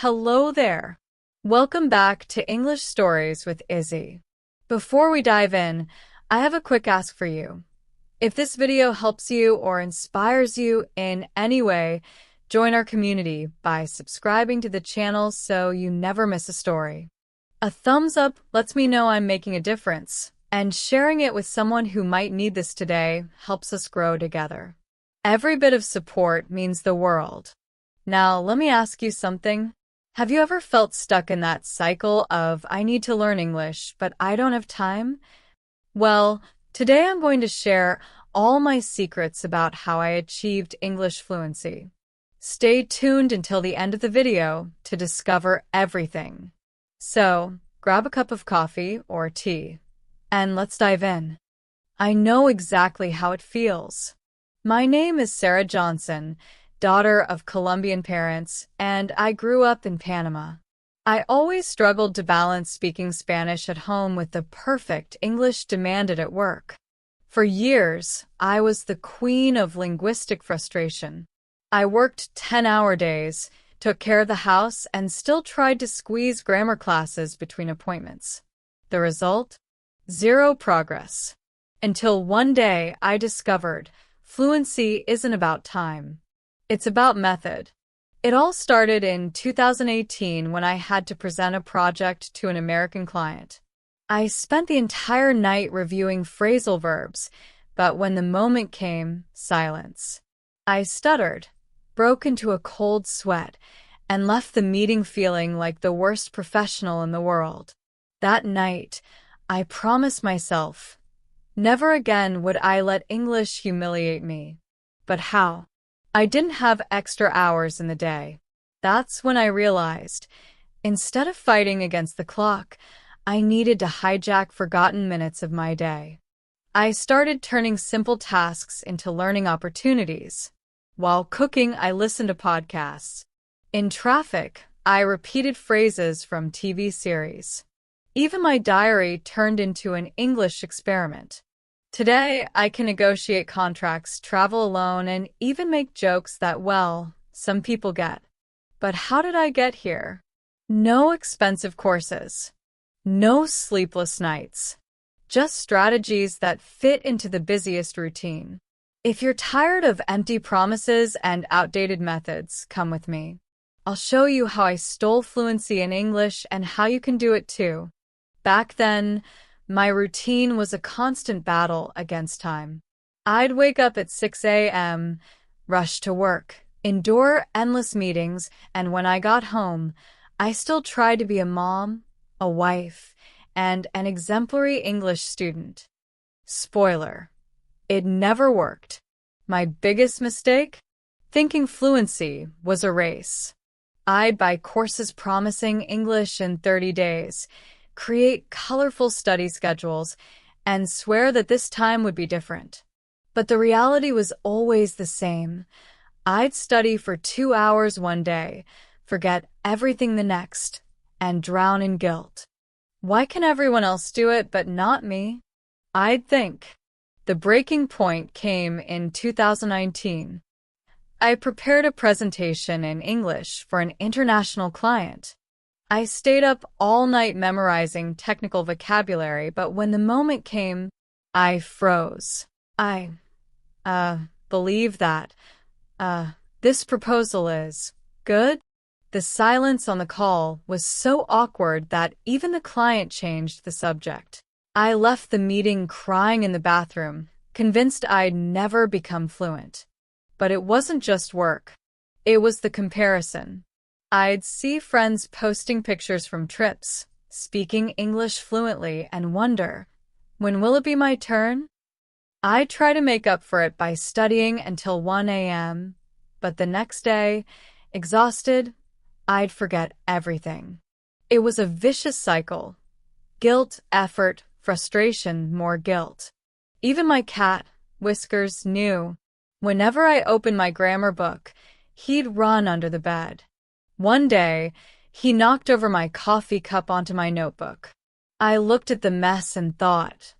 Hello there. Welcome back to English Stories with Izzy. Before we dive in, I have a quick ask for you. If this video helps you or inspires you in any way, join our community by subscribing to the channel so you never miss a story. A thumbs up lets me know I'm making a difference, and sharing it with someone who might need this today helps us grow together. Every bit of support means the world. Now, let me ask you something. Have you ever felt stuck in that cycle of, I need to learn English, but I don't have time? Well, today I'm going to share all my secrets about how I achieved English fluency. Stay tuned until the end of the video to discover everything. So, grab a cup of coffee or tea, and let's dive in. I know exactly how it feels. My name is Sarah Johnson, daughter of Colombian parents, and I grew up in Panama. I always struggled to balance speaking Spanish at home with the perfect English demanded at work. For years, I was the queen of linguistic frustration. I worked 10-hour days, took care of the house, and still tried to squeeze grammar classes between appointments. The result? Zero progress. Until one day I discovered fluency isn't about time. It's about method. It all started in 2018 when I had to present a project to an American client. I spent the entire night reviewing phrasal verbs, but when the moment came, silence. I stuttered, broke into a cold sweat, and left the meeting feeling like the worst professional in the world. That night, I promised myself, never again would I let English humiliate me. But how? I didn't have extra hours in the day. That's when I realized, instead of fighting against the clock, I needed to hijack forgotten minutes of my day. I started turning simple tasks into learning opportunities. While cooking, I listened to podcasts. In traffic, I repeated phrases from TV series. Even my diary turned into an English experiment. Today, I can negotiate contracts, travel alone, and even make jokes that, well, some people get. But how did I get here? No expensive courses. No sleepless nights. Just strategies that fit into the busiest routine. If you're tired of empty promises and outdated methods, come with me. I'll show you how I stole fluency in English and how you can do it too. Back then, my routine was a constant battle against time. I'd wake up at 6 a.m., rush to work, endure endless meetings, and when I got home, I still tried to be a mom, a wife, and an exemplary English student. Spoiler: it never worked. My biggest mistake? Thinking fluency was a race. I'd buy courses promising English in 30 days, create colorful study schedules, and swear that this time would be different. But the reality was always the same. I'd study for 2 hours one day, forget everything the next, and drown in guilt. Why can everyone else do it but not me? I'd think. The breaking point came in 2019. I prepared a presentation in English for an international client. I stayed up all night memorizing technical vocabulary, but when the moment came, I froze. Believe that. This proposal is good? The silence on the call was so awkward that even the client changed the subject. I left the meeting crying in the bathroom, convinced I'd never become fluent. But it wasn't just work. It was the comparison. I'd see friends posting pictures from trips, speaking English fluently, and wonder, when will it be my turn? I'd try to make up for it by studying until 1 a.m., but the next day, exhausted, I'd forget everything. It was a vicious cycle. Guilt, effort, frustration, more guilt. Even my cat, Whiskers, knew. Whenever I opened my grammar book, he'd run under the bed. One day, he knocked over my coffee cup onto my notebook. I looked at the mess and thought,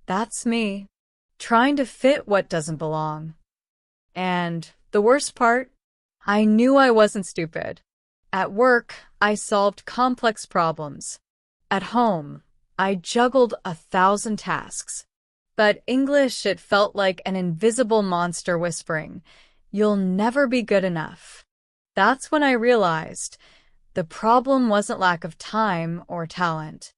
that's me, trying to fit what doesn't belong. And the worst part, I knew I wasn't stupid. At work, I solved complex problems. At home, I juggled 1,000 tasks. But English, it felt like an invisible monster whispering, "You'll never be good enough." That's when I realized the problem wasn't lack of time or talent.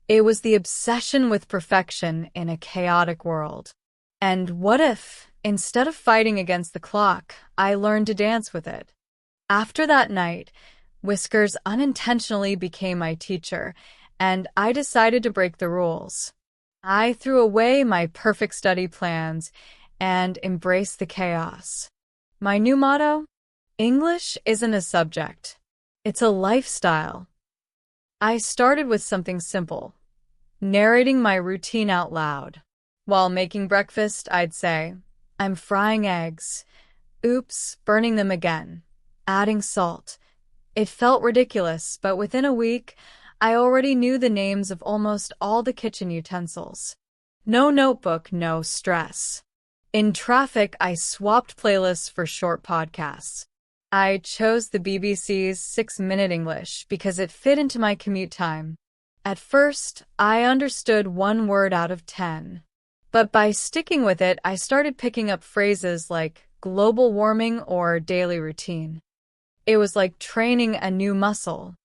It was the obsession with perfection in a chaotic world. And what if, instead of fighting against the clock, I learned to dance with it? After that night, Whiskers unintentionally became my teacher, and I decided to break the rules. I threw away my perfect study plans and embraced the chaos. My new motto? English isn't a subject. It's a lifestyle. I started with something simple, narrating my routine out loud. While making breakfast, I'd say, "I'm frying eggs. Oops, burning them again. Adding salt." It felt ridiculous, but within a week, I already knew the names of almost all the kitchen utensils. No notebook, no stress. In traffic, I swapped playlists for short podcasts. I chose the BBC's 6-Minute English because it fit into my commute time. At first, I understood 1 word out of 10. But by sticking with it, I started picking up phrases like global warming or daily routine. It was like training a new muscle.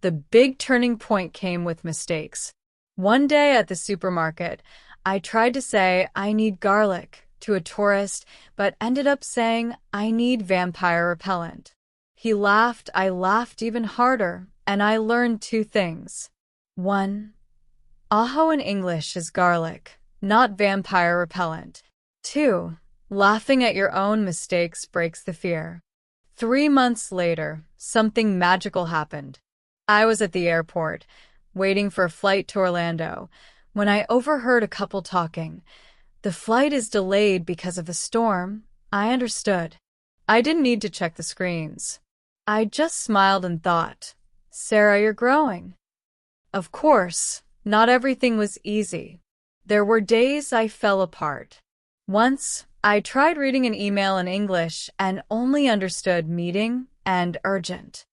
The big turning point came with mistakes. One day at the supermarket, I tried to say, "I need garlic," to a tourist, but ended up saying, "I need vampire repellent." He laughed, I laughed even harder, and I learned 2 things. 1. Aho in English is garlic, not vampire repellent. 2. Laughing at your own mistakes breaks the fear. 3 months later, something magical happened. I was at the airport, waiting for a flight to Orlando, when I overheard a couple talking. "The flight is delayed because of a storm." I understood. I didn't need to check the screens. I just smiled and thought, "Sarah, you're growing." Of course, not everything was easy. There were days I fell apart. Once, I tried reading an email in English and only understood meeting and urgent.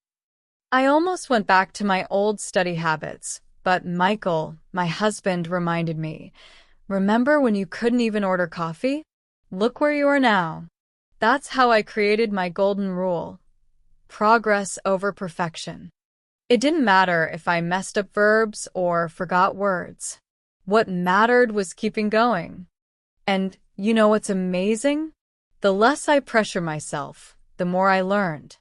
I almost went back to my old study habits, but Michael, my husband, reminded me, "Remember when you couldn't even order coffee? Look where you are now." That's how I created my golden rule: progress over perfection. It didn't matter if I messed up verbs or forgot words. What mattered was keeping going. And you know what's amazing? The less I pressure myself, the more I learned.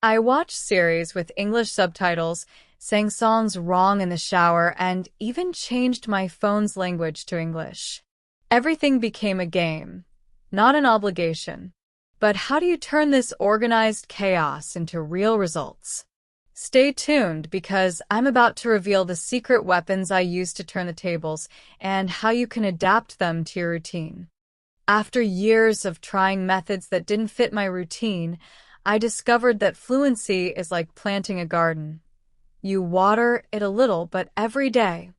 I watched series with English subtitles, sang songs wrong in the shower, and even changed my phone's language to English. Everything became a game, not an obligation. But how do you turn this organized chaos into real results? Stay tuned, because I'm about to reveal the secret weapons I use to turn the tables and how you can adapt them to your routine. After years of trying methods that didn't fit my routine, I discovered that fluency is like planting a garden. You water it a little, but every day.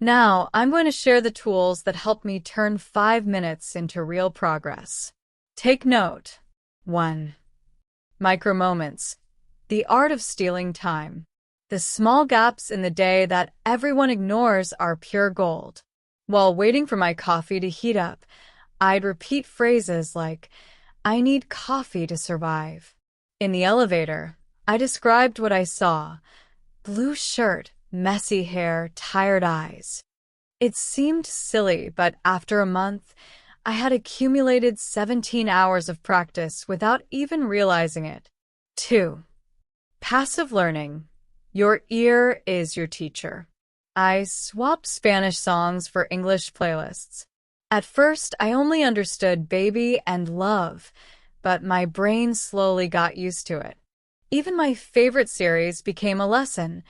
Now, I'm going to share the tools that help me turn 5 minutes into real progress. Take note. 1. Micro moments. The art of stealing time. The small gaps in the day that everyone ignores are pure gold. While waiting for my coffee to heat up, I'd repeat phrases like, "I need coffee to survive." In the elevator, I described what I saw: blue shirt, messy hair, tired eyes. It seemed silly, but after a month, I had accumulated 17 hours of practice without even realizing it. 2. Passive learning. Your ear is your teacher. I swapped Spanish songs for English playlists. At first, I only understood "baby" and "love," but my brain slowly got used to it. Even my favorite series became a lesson.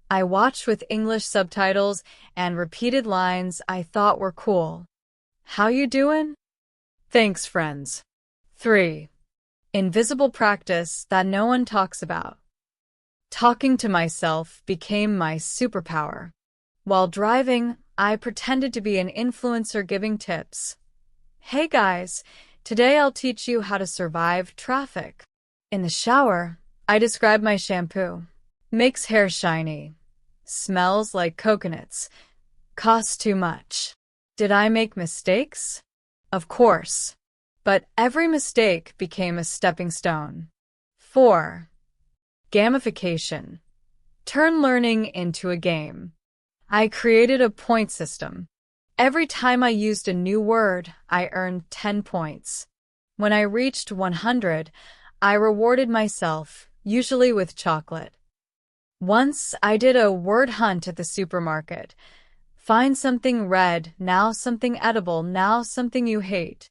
I watched with English subtitles and repeated lines I thought were cool. How you doing? Thanks, friends. 3. Invisible practice that no one talks about. Talking to myself became my superpower. While driving, I pretended to be an influencer giving tips. "Hey guys, today I'll teach you how to survive traffic." In the shower, I described my shampoo. Makes hair shiny. Smells like coconuts. Costs too much. Did I make mistakes? Of course. But every mistake became a stepping stone. 4. Gamification. Turn learning into a game. I created a point system. Every time I used a new word, I earned 10 points. When I reached 100, I rewarded myself, usually with chocolate. Once I did a word hunt at the supermarket. Find something red, now something edible, now something you hate.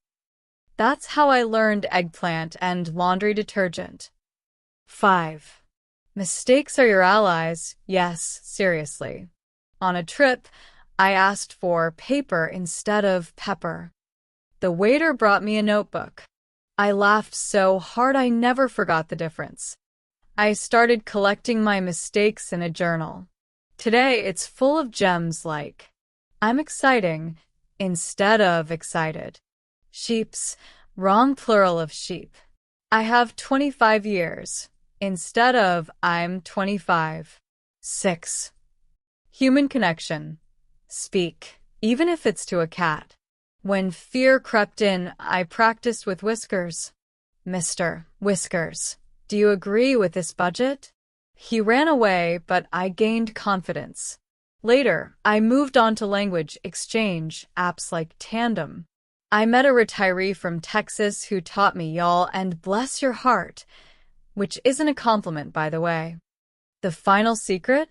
That's how I learned eggplant and laundry detergent. 5. Mistakes are your allies. Yes, seriously. On a trip, I asked for paper instead of pepper. The waiter brought me a notebook. I laughed so hard I never forgot the difference. I started collecting my mistakes in a journal. Today, it's full of gems like, I'm exciting instead of excited. Sheeps, wrong plural of sheep. I have 25 years instead of I'm 25. 6. Human connection. Speak, even if it's to a cat. When fear crept in, I practiced with Whiskers. Mr. Whiskers, do you agree with this budget? He ran away, but I gained confidence. Later, I moved on to language exchange apps like Tandem. I met a retiree from Texas who taught me y'all and bless your heart, which isn't a compliment, by the way. The final secret?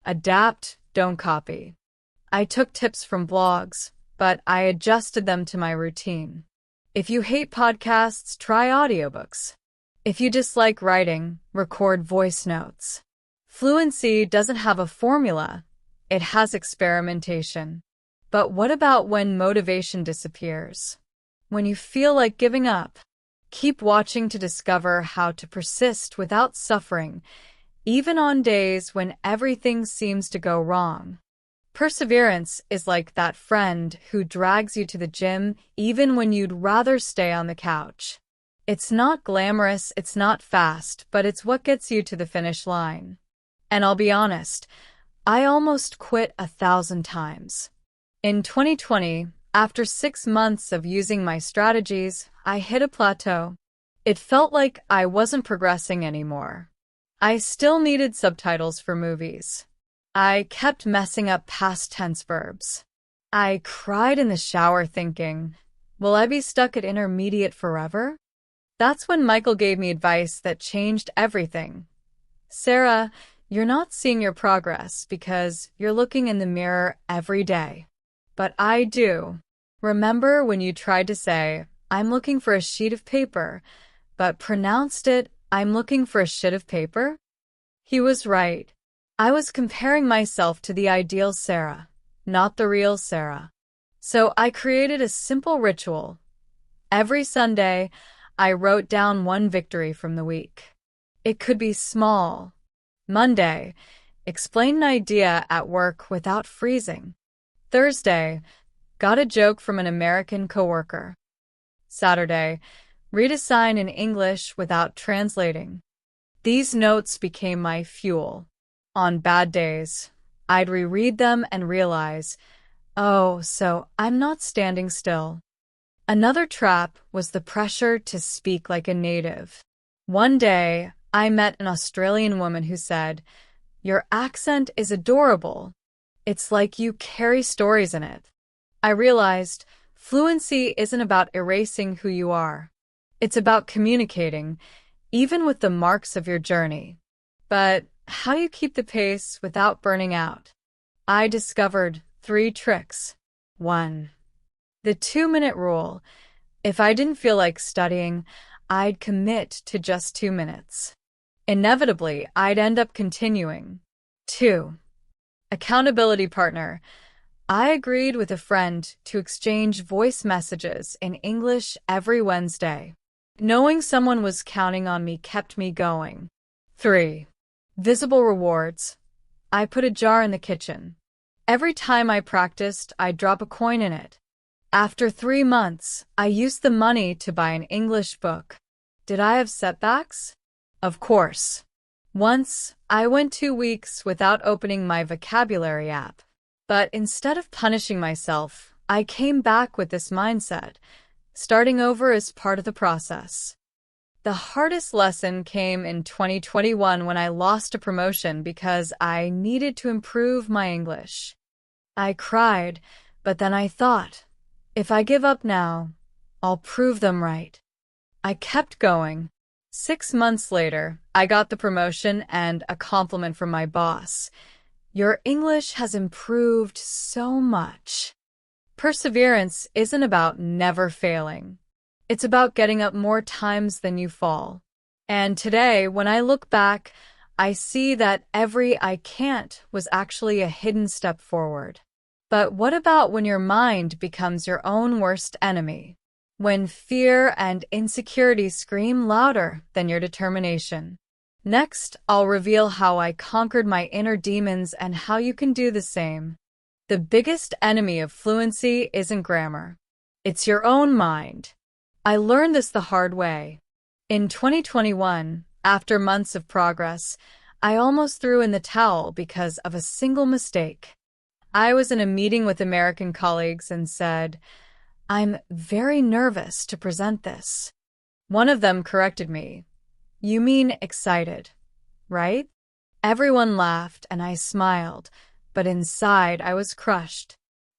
Adapt, don't copy. I took tips from blogs, but I adjusted them to my routine. If you hate podcasts, try audiobooks. If you dislike writing, record voice notes. Fluency doesn't have a formula. It has experimentation. But what about when motivation disappears? When you feel like giving up? Keep watching to discover how to persist without suffering, even on days when everything seems to go wrong. Perseverance is like that friend who drags you to the gym even when you'd rather stay on the couch. It's not glamorous, it's not fast, but it's what gets you to the finish line. And I'll be honest, I almost quit 1,000 times. In 2020, after 6 months of using my strategies, I hit a plateau. It felt like I wasn't progressing anymore. I still needed subtitles for movies. I kept messing up past tense verbs. I cried in the shower thinking, will I be stuck at intermediate forever? That's when Michael gave me advice that changed everything. Sarah, you're not seeing your progress because you're looking in the mirror every day. But I do. Remember when you tried to say, I'm looking for a sheet of paper, but pronounced it, I'm looking for a shit of paper? He was right. I was comparing myself to the ideal Sarah, not the real Sarah. So I created a simple ritual. Every Sunday, I wrote down one victory from the week. It could be small. Monday, explain an idea at work without freezing. Thursday, got a joke from an American coworker. Saturday, read a sign in English without translating. These notes became my fuel. On bad days, I'd reread them and realize, oh, so I'm not standing still. Another trap was the pressure to speak like a native. One day, I met an Australian woman who said, your accent is adorable. It's like you carry stories in it. I realized fluency isn't about erasing who you are. It's about communicating, even with the marks of your journey. But how you keep the pace without burning out? I discovered 3 tricks. 1. The 2-minute rule. If I didn't feel like studying, I'd commit to just 2 minutes. Inevitably, I'd end up continuing. 2. Accountability partner. I agreed with a friend to exchange voice messages in English every Wednesday. Knowing someone was counting on me kept me going. 3. Visible rewards. I put a jar in the kitchen. Every time I practiced, I'd drop a coin in it. After 3 months, I used the money to buy an English book. Did I have setbacks? Of course. Once, I went 2 weeks without opening my vocabulary app. But instead of punishing myself, I came back with this mindset. Starting over is part of the process. The hardest lesson came in 2021 when I lost a promotion because I needed to improve my English. I cried, but then I thought, if I give up now, I'll prove them right. I kept going. 6 months later, I got the promotion and a compliment from my boss. Your English has improved so much. Perseverance isn't about never failing. It's about getting up more times than you fall. And today, when I look back, I see that every I can't was actually a hidden step forward. But what about when your mind becomes your own worst enemy? When fear and insecurity scream louder than your determination? Next, I'll reveal how I conquered my inner demons and how you can do the same. The biggest enemy of fluency isn't grammar. It's your own mind. I learned this the hard way. In 2021, after months of progress, I almost threw in the towel because of a single mistake. I was in a meeting with American colleagues and said, "I'm very nervous to present this." One of them corrected me. "You mean excited, right?" Everyone laughed and I smiled, but inside I was crushed.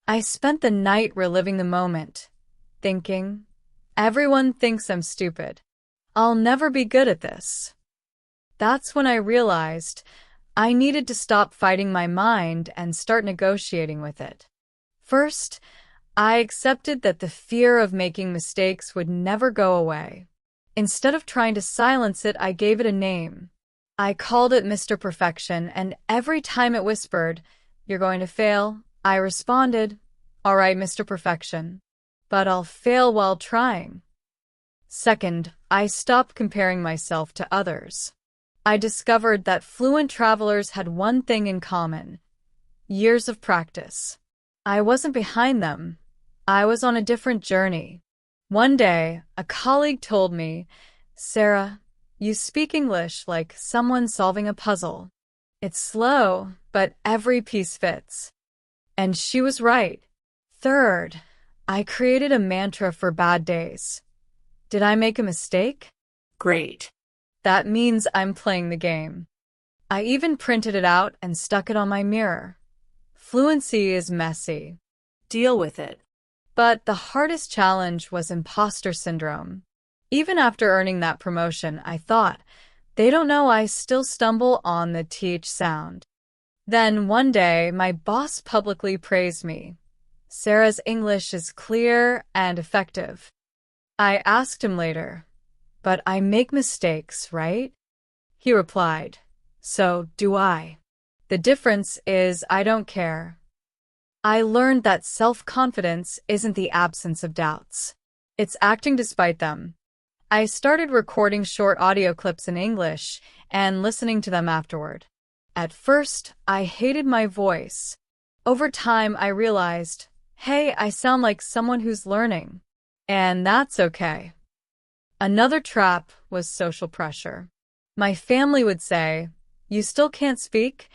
I spent the night reliving the moment, thinking, everyone thinks I'm stupid. I'll never be good at this. That's when I realized I needed to stop fighting my mind and start negotiating with it. First, I accepted that the fear of making mistakes would never go away. Instead of trying to silence it, I gave it a name. I called it Mr. Perfection, and every time it whispered, "You're going to fail," I responded, "All right, Mr. Perfection, but I'll fail while trying." Second, I stopped comparing myself to others. I discovered that fluent travelers had one thing in common: years of practice. I wasn't behind them. I was on a different journey. One day, a colleague told me, "Sarah, you speak English like someone solving a puzzle. It's slow, but every piece fits." And she was right. Third, I created a mantra for bad days. Did I make a mistake? Great. That means I'm playing the game. I even printed it out and stuck it on my mirror. Fluency is messy. Deal with it. But the hardest challenge was imposter syndrome. Even after earning that promotion, I thought, they don't know I still stumble on the th sound. Then one day, my boss publicly praised me. "Sarah's English is clear and effective." I asked him later, "But I make mistakes, right?" He replied, "So do I. The difference is I don't care." I learned that self-confidence isn't the absence of doubts. It's acting despite them. I started recording short audio clips in English and listening to them afterward. At first, I hated my voice. Over time, I realized, hey, I sound like someone who's learning. And that's okay. Another trap was social pressure. My family would say, "You still can't speak?"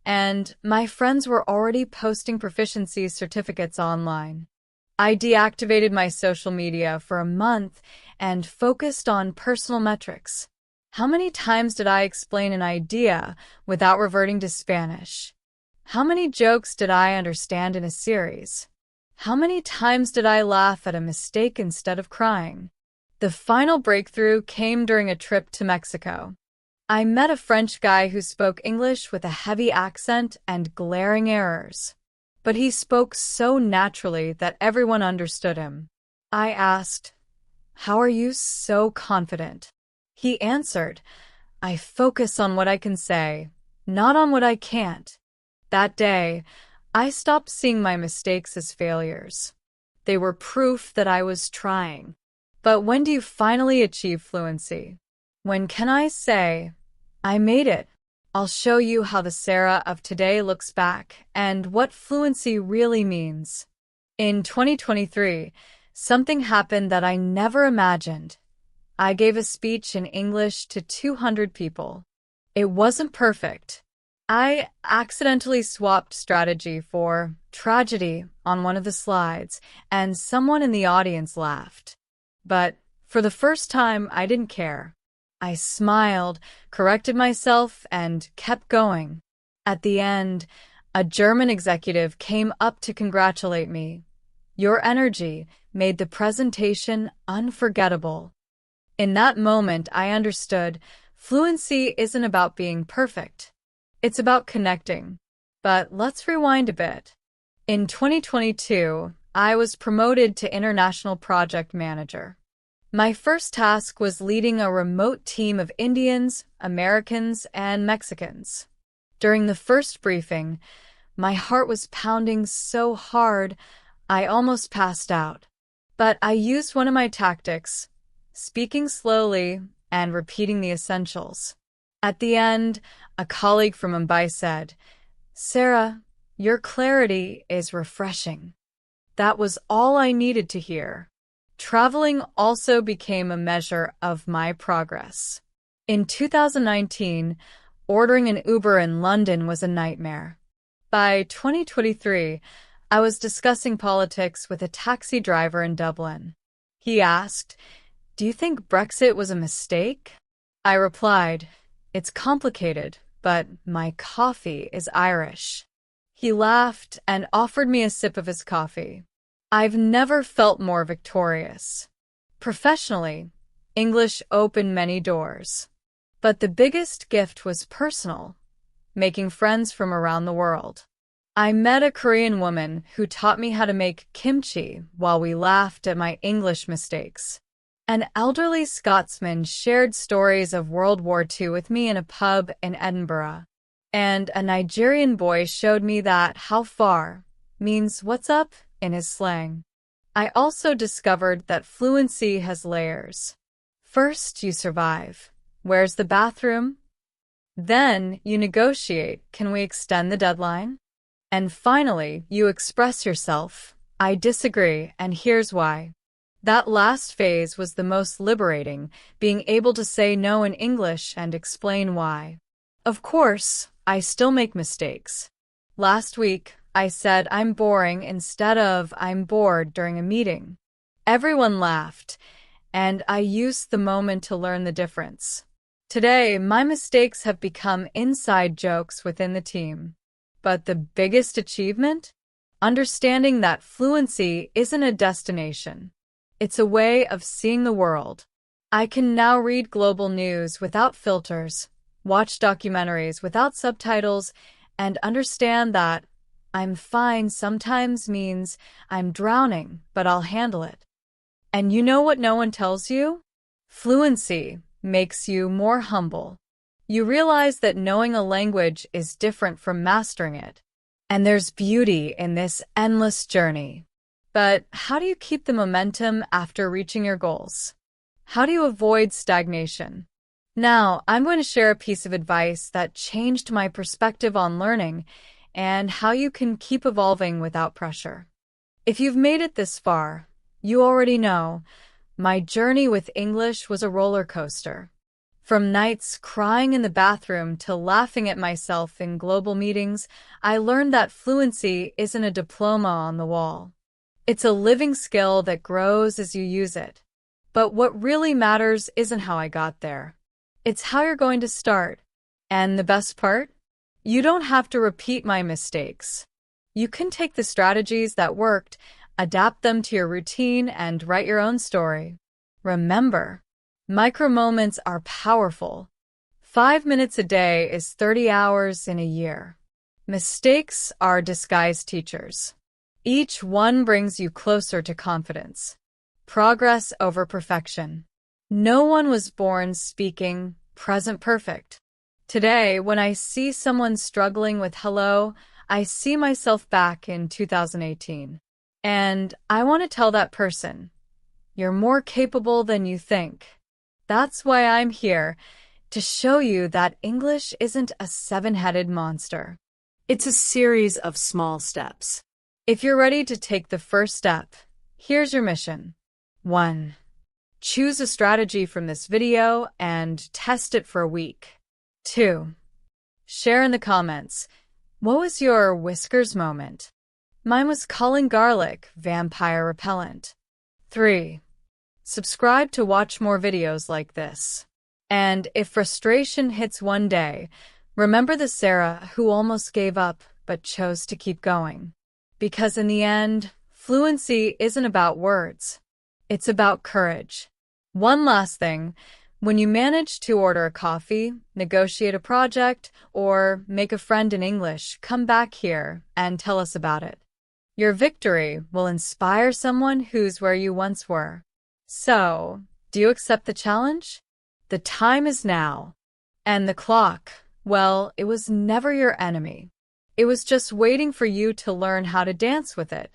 And my friends were already posting proficiency certificates online. I deactivated my social media for a month and focused on personal metrics. How many times did I explain an idea without reverting to Spanish? How many jokes did I understand in a series? How many times did I laugh at a mistake instead of crying? The final breakthrough came during a trip to Mexico. I met a French guy who spoke English with a heavy accent and glaring errors. But he spoke so naturally that everyone understood him. I asked, "How are you so confident?" He answered, "I focus on what I can say, not on what I can't." That day, I stopped seeing my mistakes as failures. They were proof that I was trying. But when do you finally achieve fluency? When can I say, "I made it"? I'll show you how the Sarah of today looks back and what fluency really means. In 2023, something happened that I never imagined. I gave a speech in English to 200 people. It wasn't perfect. I accidentally swapped strategy for tragedy on one of the slides, and someone in the audience laughed. But for the first time, I didn't care. I smiled, corrected myself, and kept going. At the end, a German executive came up to congratulate me. Your energy made the presentation unforgettable. In that moment, I understood fluency isn't about being perfect. It's about connecting. But let's rewind a bit. In 2022, I was promoted to International Project Manager. My first task was leading a remote team of Indians, Americans, and Mexicans. During the first briefing, my heart was pounding so hard, I almost passed out. But I used one of my tactics, speaking slowly and repeating the essentials. At the end, a colleague from Mumbai said, "Sarah, your clarity is refreshing." That was all I needed to hear. Traveling also became a measure of my progress. In 2019, ordering an Uber in London was a nightmare. By 2023, I was discussing politics with a taxi driver in Dublin. He asked, "Do you think Brexit was a mistake?" I replied, "It's complicated, but my coffee is Irish." He laughed and offered me a sip of his coffee. I've never felt more victorious. Professionally, English opened many doors. But the biggest gift was personal, making friends from around the world. I met a Korean woman who taught me how to make kimchi while we laughed at my English mistakes. An elderly Scotsman shared stories of World War II with me in a pub in Edinburgh. And a Nigerian boy showed me that "how far" means "what's up" in his slang. I also discovered that fluency has layers. First, you survive. Where's the bathroom? Then, you negotiate. Can we extend the deadline? And finally, you express yourself. I disagree, and here's why. That last phase was the most liberating, being able to say no in English and explain why. Of course, I still make mistakes. Last week, I said "I'm boring" instead of "I'm bored" during a meeting. Everyone laughed, and I used the moment to learn the difference. Today, my mistakes have become inside jokes within the team. But the biggest achievement? Understanding that fluency isn't a destination. It's a way of seeing the world. I can now read global news without filters, watch documentaries without subtitles, and understand that "I'm fine" sometimes means "I'm drowning, but I'll handle it." And you know what no one tells you? Fluency makes you more humble. You realize that knowing a language is different from mastering it. And there's beauty in this endless journey. But how do you keep the momentum after reaching your goals? How do you avoid stagnation? Now, I'm going to share a piece of advice that changed my perspective on learning and how you can keep evolving without pressure. If you've made it this far, you already know my journey with English was a roller coaster. From nights crying in the bathroom to laughing at myself in global meetings, I learned that fluency isn't a diploma on the wall. It's a living skill that grows as you use it. But what really matters isn't how I got there. It's how you're going to start. And the best part? You don't have to repeat my mistakes. You can take the strategies that worked, adapt them to your routine, and write your own story. Remember, micro moments are powerful. 5 minutes a day is 30 hours in a year. Mistakes are disguised teachers. Each one brings you closer to confidence. Progress over perfection. No one was born speaking present perfect. Today, when I see someone struggling with hello, I see myself back in 2018. And I want to tell that person, you're more capable than you think. That's why I'm here, to show you that English isn't a seven-headed monster. It's a series of small steps. If you're ready to take the first step, here's your mission. 1. Choose a strategy from this video and test it for a week. 2. Share in the comments. What was your whiskers moment? Mine was culling garlic, vampire repellent. 3. Subscribe to watch more videos like this. And if frustration hits one day, remember the Sarah who almost gave up but chose to keep going. Because in the end, fluency isn't about words. It's about courage. One last thing. When you manage to order a coffee, negotiate a project, or make a friend in English, come back here and tell us about it. Your victory will inspire someone who's where you once were. So, do you accept the challenge? The time is now. And the clock, well, it was never your enemy. It was just waiting for you to learn how to dance with it.